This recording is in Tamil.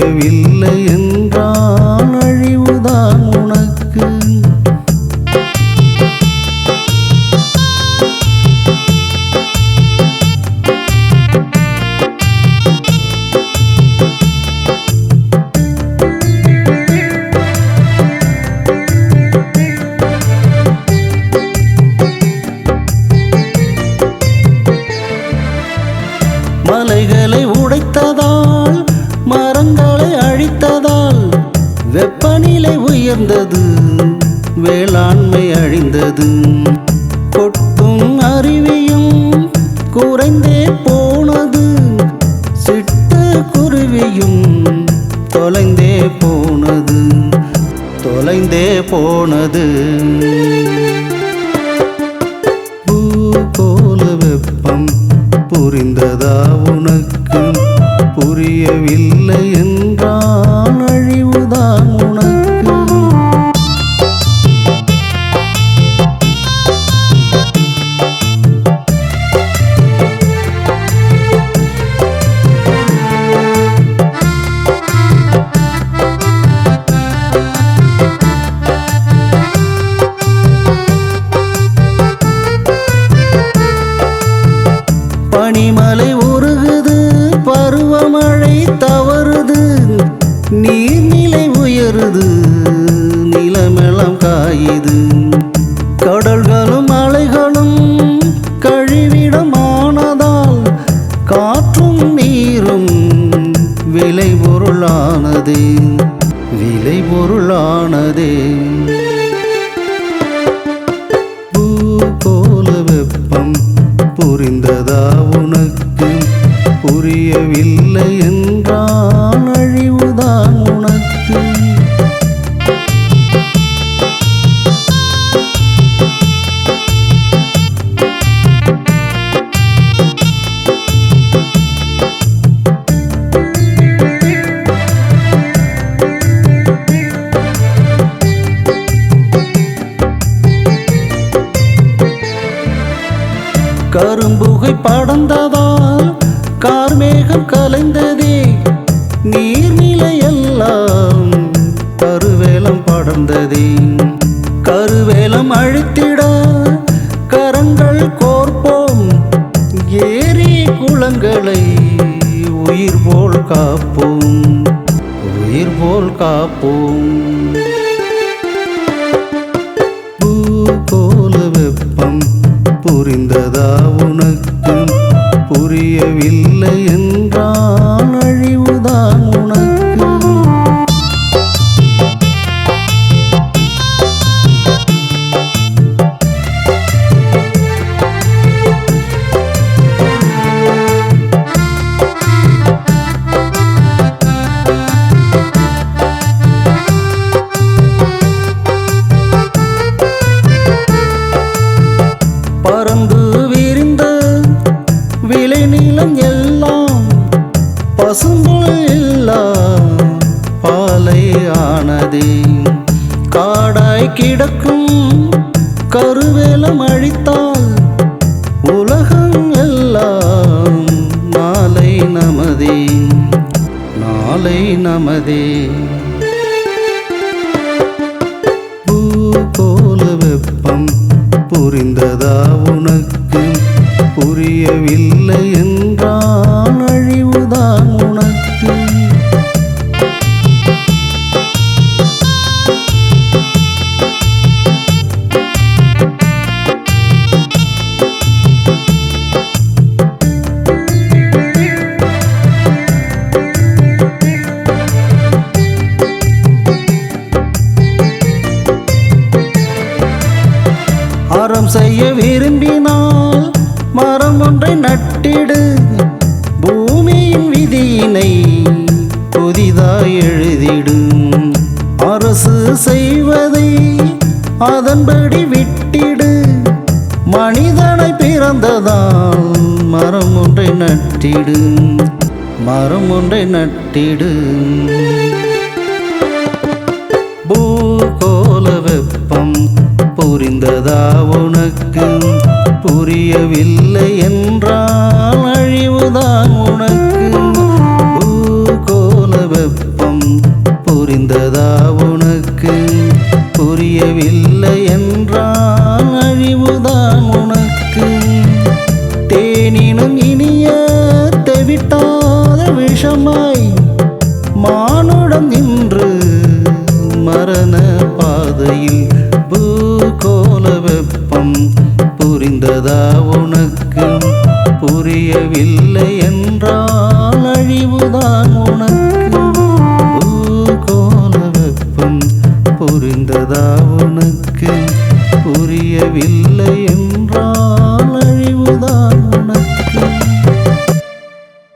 புரியவில்லை என்றால் அழிவுதான் உனக்கு. மலைகளை உடைத்ததால் மரங்களை அழித்ததால் வெப்பநிலை உயர்ந்தது, வேளாண்மை அழிந்தது. கொட்டும் அருவியும் குறைந்தே போனது, சிட்டு குருவியும் தொலைந்தே போனது, தொலைந்தே போனது. பூகோள வெப்பம் புரிந்ததா உனக்கு? புரியவில்லை என்றால் அழிவுதான் உனக்கு. பனிமலை உருகுது, பருவமழை தவறுது, நீர்நிலை உயருது, நிலமெல்லாம் காயுது. கடல்களும் அலைகளும் கழிவிடமானதால் காற்றும் நீரும் விளைபொருளானதே, விளைபொருளானதே. பூகோள வெப்பம் புரிந்ததா உனக்கு? புரியவில்லை என்றால் அழிவுதான் உனக்கு. கரும்புகை படர்ந்ததால் கார்மேகம் கலைந்ததே, நீர்நிலை எல்லாம் கருவேலம் படர்ந்ததே. கருவேலம் அழித்திட கரங்கள் கோர்ப்போம், ஏரி குளங்களை உயிர் போல் காப்போம், உயிர் போல் காப்போம். பூகோள வெப்பம் புரிந்ததா உனக்கு? புரியவில்லை என்றால் அழிவுதான் உனக்கு. பறந்து விரிந்த விளைநிலம் எல்லாம் பசும்புல் எல்லாம் பாலை ஆனதே. காடாய் கிடக்கும் கருவேலம் அழித்தால் உலகம் எல்லாம் நாளை நமதே, நாளை நமதே. பூகோள வெப்பம் புரிந்ததா உனக்கு? புரியவில்லை என்றால் அழிவுதான் உனக்கு. அறம் செய்ய விரும்பினால் மரம் ஒன்றை நட்டிடு, பூமியின் விதியினை புதிதாய் எழுதிடு. அரசு செய்வதை அதன்படி விட்டிடு, மனிதனை பிறந்ததால் மரம் ஒன்றை நட்டிடு, மரம் ஒன்றை நட்டிடு. பூகோள வெப்பம் புரிந்ததா உனக்கு? புரியவில்லை என்றால் அழிவுதான் உனக்கு. பூகோள வெப்பம் விஷமாய் மானுடம் நின்று மரண பாதையில் பூகோள வெப்பம் புரிந்ததா உனக்கு? புரியவில்லை என்றால் அழிவுதான்.